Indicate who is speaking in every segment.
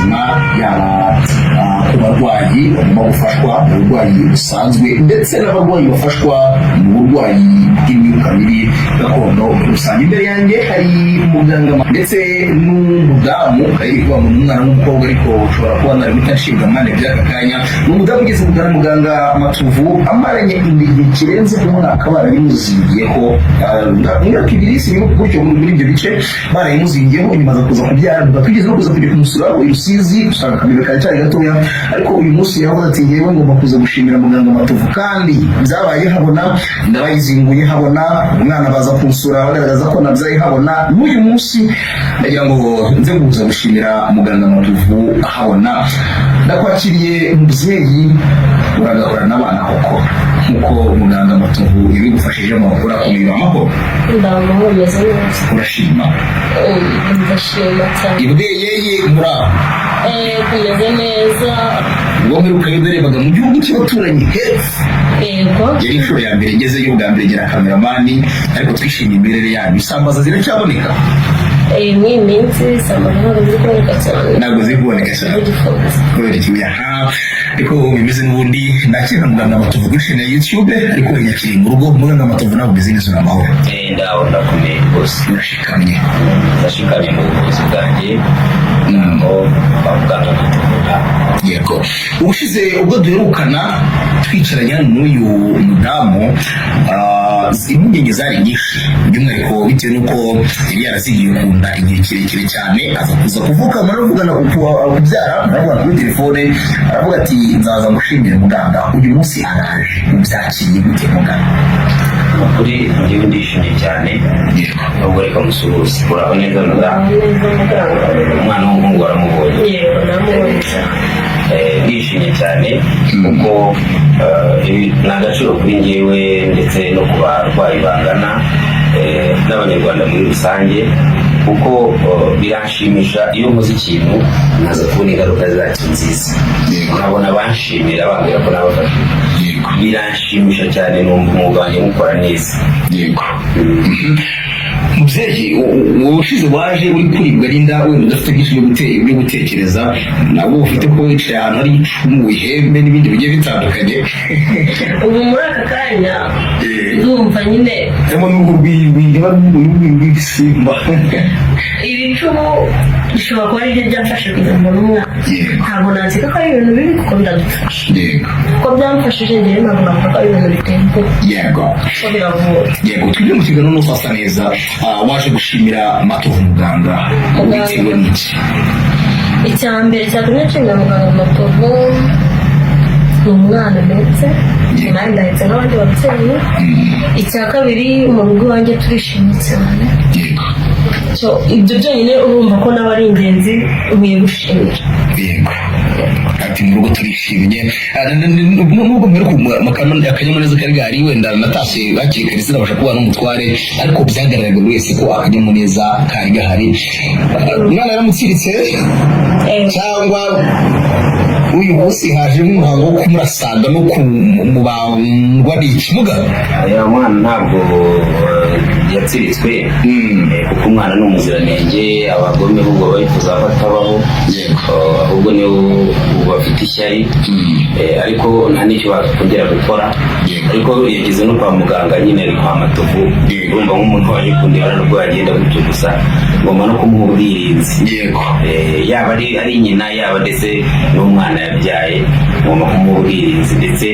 Speaker 1: ubuzima, yaba ku barwayi bagomba gufashwa mu burwayi busanzwe ndetse n'abarwayi bafashwa mu burwayi bw'imyuka mibi gakondo muri rusange. Imbere yanjye hari umuganga ndetse n'umudamu ari kuba mu mwana w'umukobwa, ariko ushobora kuba nari mutashinga mane by'aka kanya. Ni umudamu ugeze kugana muganga Matovu amaranye igihe kirenze umwaka barabimuzingiyeho, imyaka ibiri sinimo gutyo muri ibyo bice barayimuzingiyeho, nyuma aza kuza kubyara, twigeze no kuza kujya kumusura i Rusizi usanga kamera kari gatoya, ariko uyu munsi yavuze ati ngewe ngomba kuza gushimira muganga Matovu kandi byabaye habona, ndabayizinguye habona, umwana baza kunsura bagaragaza ko nabyaye habona. N'uyu munsi ndagira ngo nze kuza gushimira muganga Matovu habona. Ndakwakiriye mubyeyi, uragahora n'abana koko nkuko muganga Matovu ibigufashije mu gukora kumira amahoro.
Speaker 2: Ndamahoro meze neza.
Speaker 1: Urashima?
Speaker 2: Ndashima cyane.
Speaker 1: Ibweye mura
Speaker 2: kumeze neza.
Speaker 1: Ubwo mperuka yuderebaga mu gihugu cy'abaturanyi hepfo.
Speaker 2: Yego.
Speaker 1: Yari inshuro ya mbere ngezeyo, ubwa mbere ngera kameramani, ariko twishimiye imbere yanyu. Isambaza ziracyaboneka?
Speaker 2: Ni minsi isambaza ntabwo ziri kuboneka cyane.
Speaker 1: Ntabwo ziri kuboneka cyane kubera ikibuya. Ariko bimeze n'ubundi nakira muganga Matovu gushina YouTube, ariko nyakiri mu rugo muganga Matovu nabo business na mahoro.
Speaker 3: Ndabona kumenya bose
Speaker 1: urashikamye.
Speaker 3: Ndashikamye mu buzima bwanjye ngo bavugana n'umuntu.
Speaker 1: Yego. Ubushize ubwo duherukana twicaranye n'uyu mudamu, impungenge zari nyinshi by'umwihariko bitewe n'uko yari yarazigiye ukunda igihe kirekire cyane, aza kuza kuvuga muravugana kubyara, muravugana kuri telefone, aravuga ati nzaza ngushimire muganga. Uyu munsi araje, ubyakiriye gute muganga?
Speaker 3: Kuri njyewe ndishimye cyane, nubwo reka musuhuze. Uraho neza muganga? Umwana w'umuhungu waramubonye?
Speaker 2: Yego namubonye cyane.
Speaker 3: Ndishimye cyane kuko ni agaciro kuri njyewe ndetse no ku barwayi bangana n'abanyarwanda muri rusange, kuko biranshimisha iyo nkoze ikintu nkaza kubona ingaruka zacyo nziza, nkabona banshimira bambwira ko nabafashije. Biranshimisha cyane, numva umwuga wanjye mukora neza.
Speaker 1: Yego. Mubyeyi, ubushize waje uri kuribwa n'inda, wenda udafite byinshi byo gutekereza, nabwo ufite ko wicaye ahantu hari icumu, ihembe n'ibindi bigiye bitandukanye.
Speaker 2: Ubu muri aka kanya ndumva nyine
Speaker 1: harimo n'urw'ibisimba.
Speaker 2: iri cumu bishobora kuba aribyo byamfashe kugira ngo n'umwana, ntabwo nanzika ko ari ibintu bibi kuko ndadufasha. Kuko byamfashije njyewe ntabwo navuga ko ari ibintu biteye ubwoba.
Speaker 1: Yego.
Speaker 2: Kuko biravura.
Speaker 1: Yego, tujye mu kiganiro n'ufasa neza. Waje gushimira Matovu muganga bitewe n'iki?
Speaker 2: Icya mbere cyatumye nshimira muganga Matovu ni umwana ndetse nanjye ndahetse n'abandi babyeyi. Icya kabiri, mu rugo iwanjye turishimye cyane. Ibyo byonyine urumva ko nawe ari ingenzi, nkwiye gushimira.
Speaker 1: Yego. Ati mu rugo turishimye, nubwo mperuka akanyamuneza kari gahari, wenda natashye hakiri kare sinabasha kubana n'umutware, ariko byagaragaraga buri wese ko akanyamuneza kari gahari. Umwana yaramutsiritse cyangwa uyu munsi haje nk'umuhango wo kumurasanga no kumubandwa n'ikimuga?
Speaker 3: Aya mwana ntabwo yatsiritswe, kuko umwana ni umuziranenge, abagome ahubwo bayifuza ko atabaho, ahubwo nibo bafite ishyari, ariko nta n'icyo bakongera gukora. Ariko yageze no kwa muganga, nyine ari kwa Matovu, urumva nk'umuntu waje kundeba nubwo yagenda gutyo gusa, ngomba no kumuha ubwirinzi. Yaba ari nyina, yaba ndetse n'umwana yabyaye, ngomba kumuha ubwirinzi. Ndetse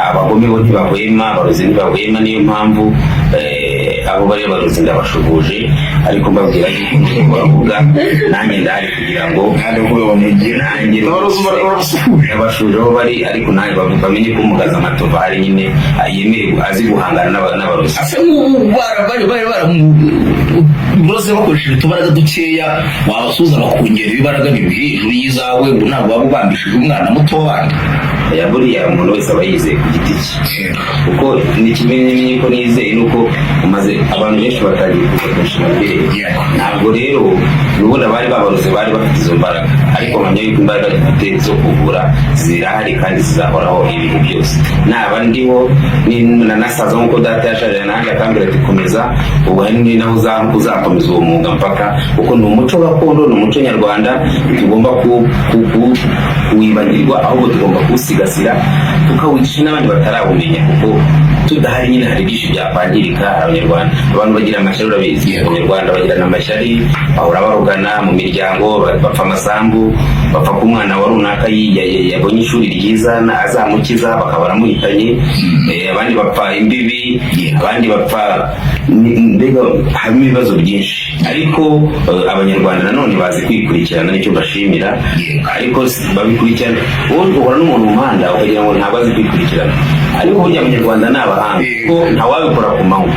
Speaker 3: abagome bo ntibahwema, abarozi ntibahwema, niyo mpamvu abo bari barozi ndabashubuje, ariko mbabwira yuko bavuga nanjye ndahari kugira ngo nanjye abashuje aho bari, ariko nanjye bamenye ko umugaza Matovu ari nyine yemerewe, azi guhangana n'abarozi.
Speaker 1: ase bari baramuroze bakoresheje utubaraga dukeya, wabasuza bakongera ibibaraga biri hejuru y'izawe, ngo ntabwo waba ubambishije umwana muto w'abandi.
Speaker 3: ya buriya umuntu wese aba yizeye ku giti cye kuko n'ikimenyimenyi ko nizeye nuko umaze abantu benshi batangiye kubakoresha amabere ntabwo rero n'ubundi abari babaruze bari bafite izo mbaraga ariko mpamya yuko imbaraga dufite zo kuvura zirahari kandi zizahoraho ibihe byose naba ndiho nasaza nk'uko data yasharira nanjye akambwira ati komeza ubu hari ni naho uzakomeza uwo mwuga mpaka kuko ni umuco gakondo ni umuco nyarwanda tugomba kuwibagirwa ahubwo tugomba kuwusigasira tukawigisha n'abandi batarawumenya kuko tudahari nyine hari byinshi byakwangirika. Abanyarwanda abantu bagira amashyari urabizi abanyarwanda bagirana amashyari bahora barugana mu miryango bapfa amasambu bapfa ku mwana wa runaka yabonye ishuri ryiza azamukiza bakaba baramuhitanye abandi bapfa imbibi abandi bapfa mbega harimo ibibazo byinshi ariko abanyarwanda nanone bazi kwikurikirana nicyo bashimira ariko babikurikirana wowe uhora n'umuntu mu muhanda ukagira ngo ntabwo azi kwikurikirana ariko burya abanyarwanda ni abahanga kuko ntawabikora ku manywa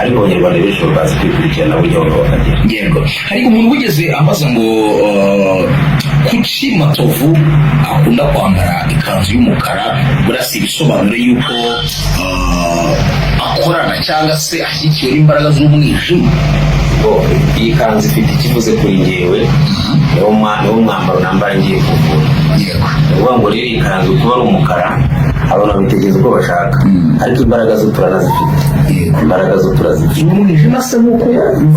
Speaker 3: ariko abanyarwanda benshi bazi kwikurikirana burya bakagera
Speaker 1: yego. ariko umuntu wigeze ambaza ngo kuki Matovu akunda kwambara ikanzu y'umukara burasi ibisobanuro yuko akorana cyangwa se ashyigikiwe n'imbaraga z'umwijima.
Speaker 3: iyi kanzu ifite ikivuze kuri njyewe niwo mwambaro nambaye ngiye kuvura uvuga ngo rero iyi kanzu kuba ari umukara abantu babitegereza uko bashaka ariko imbaraga zo turanazifite imbaraga zo turazifite
Speaker 1: umwijima se nk'uko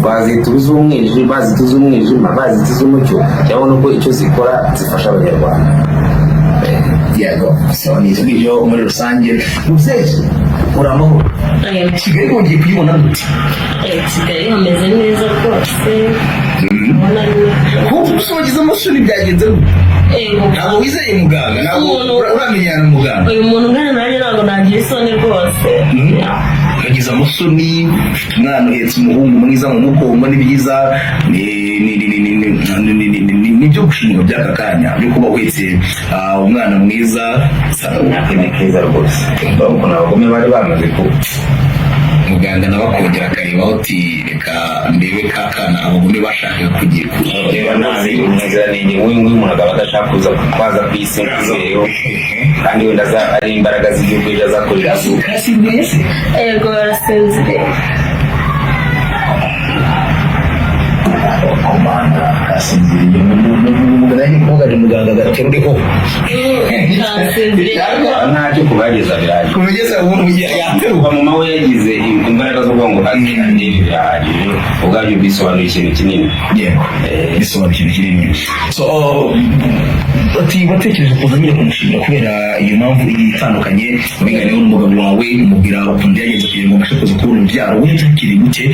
Speaker 3: bazita iz'umwijima bazita iz'umucyo cyangwa nuko icyo zikora zifasha abanyarwanda
Speaker 1: yego. so ni ibyo muri rusange muzeye uramahoro Kigali wongeye kuyibona gute?
Speaker 2: Kigali hameze neza rwose
Speaker 1: kuko usogize amasoni byagenze ntabwo wizeye muganga ntabwo uramenyana muganga
Speaker 2: uyu muntu ungana nanjye ntabwo nagira isoni rwose
Speaker 1: yagize amasoni umwana uhetse umuhungu mwiza mu mugongo ni byiza nibyo gushimirwa by'aka kanya byo kuba uhetse umwana mwiza
Speaker 3: ni keza rwose ukuntu abagome bari bamaze ku
Speaker 1: muganga nawe akongera akareba uti reka ndebe ka kana abagome bashaka kugira
Speaker 3: reba nabi umuziranenge nk'uyu umuntu akaba adashaka kuza kwaza ku isi nk'izereho kandi wenda ari imbaraga z'igihugu ejo azakorera
Speaker 1: karasinziriye se
Speaker 2: yego barasinziriye
Speaker 1: komanda kasinziriye umuganga kuvuga muganga agaterureho
Speaker 3: ntacyo kubageza biraje
Speaker 1: kumugeza umuntu yateruka
Speaker 3: mama we yagize imbaraga zo kuvuga ngo andi birahagije ubwabyo bisobanuye ikintu kinini
Speaker 1: yego bisobanuye ikintu kinini. so batekereje kuza nyine kumushimira kubera iyo mpamvu itandukanye ubiganiyeho n'umugabo wawe umubwira ukuntu yagenze kugira ngo mbashe kuza kubona urubyaro we ntakiri gute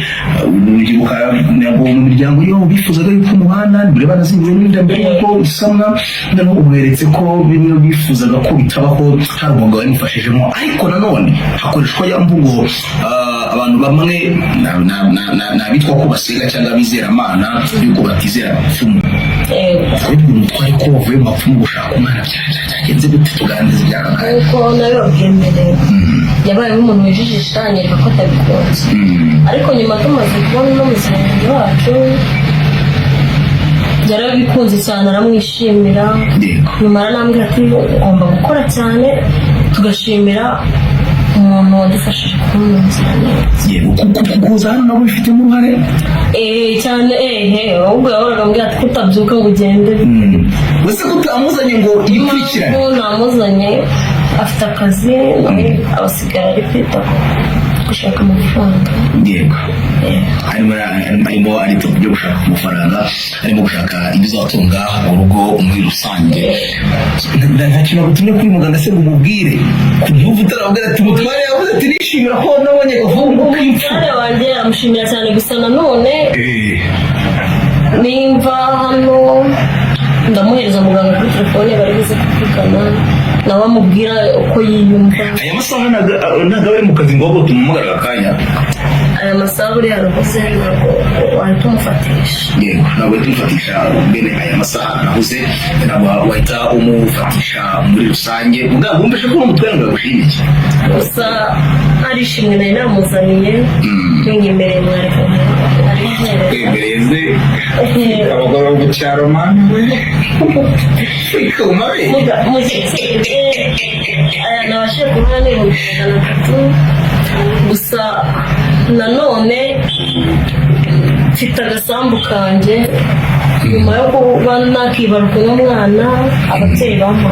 Speaker 1: urubyiruka ntabwo mu miryango yo bifuzaga yuko umuhanda mbere banazingiwe n'inda mbere yuko isamwa noneho uberetse ko bimwe bifuzaga ko bitabaho hari umugabo wamufashijemo ariko nanone hakoreshwa ya mvugo abantu bamwe n'abitwa ko basenga cyangwa bizeramana yuko batizera abapfumu ariko umutware ko bavuye mu bapfumu gushaka umwana byagenze gute tuganiriza ibyaka kare
Speaker 2: kuko nawe babyemereye yabaye nk'umuntu wijijisha anyereka ko atabikunze ariko nyuma tumaze kubona n'umuziranenge wacu yarabikunze cyane aramwishimira nyuma aranambwira ati ugomba gukora cyane tugashimira umuntu wadufashije kubona umuziranenge
Speaker 1: kuza hano nabo bifitemo uruhare
Speaker 2: cyane ahubwo yahoraga ambwira ati kutabyuka ngo ugende
Speaker 1: gusa kutamuzanye ngo yikurikirane
Speaker 2: namuzanye afite akazi abasigara ari kwita gushaka amafaranga
Speaker 1: yego arimo arito byo gushaka amafaranga arimo gushaka ibizatunga urugo muri rusange nta kintu gutumye kuri muganga se ngo umubwire kubyumva utarabwira ati mutware yavuze ati nishimira ko nabonye gafungu
Speaker 2: umutware wanjye aramushimira cyane gusa nanone nimva hano ndamuhereza muganga kuri telefone bari buze kuvugana nawe amubwira uko yiyumva.
Speaker 1: Aya masaha ntabwo ari mu kazi ngo ahubwo tumuhamagara akanya.
Speaker 2: Aya masaha uri harahuze ntabwo wahita umufatisha.
Speaker 1: Yego ntabwo wahita umufatisha bene aya masaha nahuze ntabwo wahita umufatisha muri rusange muganga wumvise ko umutwe ngo agushimiye
Speaker 2: gusa arishimwe nari namuzaniye n'inyemereye mwareka
Speaker 1: Imbere abagabo mu cyaro mani ikumabe
Speaker 2: nabashije kubona n'ibihumbi 300 gusa nanone mfite agasambu kanjye nyuma yo kuba nakibaruka n'umwana ababyeyi bampa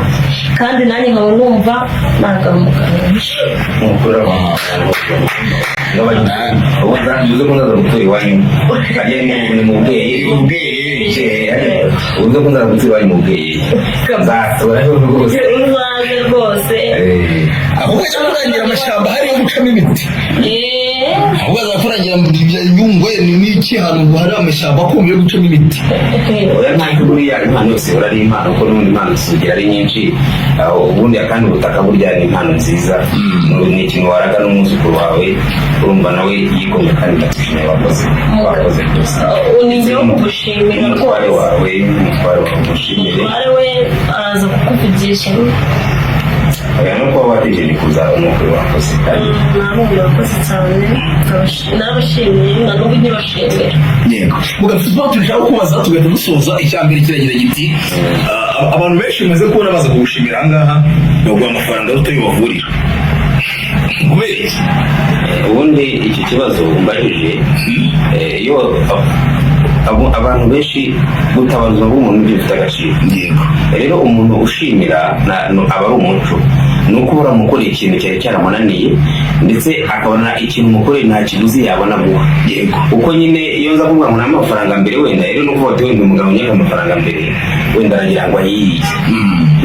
Speaker 2: kandi nanjye nkaba numva nagahamukana
Speaker 3: umukuru ubuze ko ndaza gutura iwanyu ajya ni mu bweye ubuze ko ndaza gutura iwanyu mu bweye nzatura rwose
Speaker 2: urubanza rwose
Speaker 1: ahubwo cyo kurangira amashyamba hariyo gucamo imiti ahubwo azakurangira nyungwe ni iki hantu hari amashyamba akomeye yo gucamo imiti
Speaker 3: oya ntabwo buriya impano yose ihora ari impano kuko n'ubundi impano zisigaye ari nyinshi ubundi kandi ubutaka burya ni impano nziza ni ikintu waraga n'umwuzukuru wawe urumva nawe yikomye kandi ndashimira wakoze rwose
Speaker 2: unijyeho kugushimira
Speaker 3: umutware wawe umushimire
Speaker 2: umutware we araza kukuvugisha
Speaker 3: oya no kuba wategereje kuzaba umukuru wakoze kandi
Speaker 2: ntabwo wakoze cyane nabashimiye na n'ubu ntibashimira
Speaker 1: yego mugafite turashaka kubaza tugahita dusoza icyambere kiragira giti abantu benshi bamaze kubona baza kugushimira ahangaha baguha amafaranga utayibavurira kubera iki
Speaker 3: ubundi iki kibazo umbajije iyo abantu benshi gutabaruza bw'umuntu ibyo bifite agaciro rero umuntu ushimira aba ari umuco ni uko uramukoreye ikintu cyari cyaramunaniye ndetse akabona ikintu umukoreye nta kiguzi yabona guha uko nyine iyo nza kuvuga ngo n'amafaranga mbere wenda rero nuko wati wenda umugabo nyaka amafaranga mbere wenda aragira ngo ayiye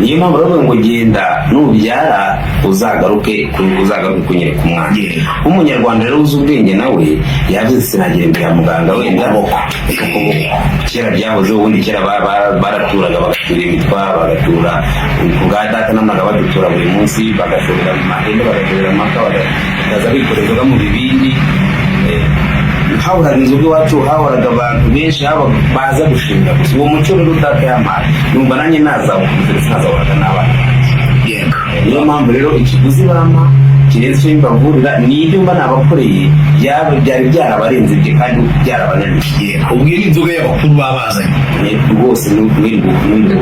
Speaker 3: niyo mpamvu rero ngo genda nubyara uzagaruke kunyereka umwana nk'umunyarwanda rero uzi ubwenge nawe yavuze sinagera imbere ya muganga wenda kera byahoze ubundi kera baraturaga bagatura imitwa bagatura ku bwa data n'amaga badutura buri munsi bagaturira mu mahembe bagaturira amaka bakaza bikorezwaga mu bibindi hahoraga inzoga iwacu hahoraga abantu benshi baza gushimira gusa uwo muco rero data yampaye numva nanjye nazawukuze ndetse nazahoraga n'abana niyo mpamvu rero ikiguzi bampa kirenze icyo mbavurira ni ibyo mba nabakoreye byari byarabarenze ibyo kandi byarabananiye
Speaker 1: ubwo ni inzoga y'abakuru babazanye
Speaker 3: rwose n'ubwo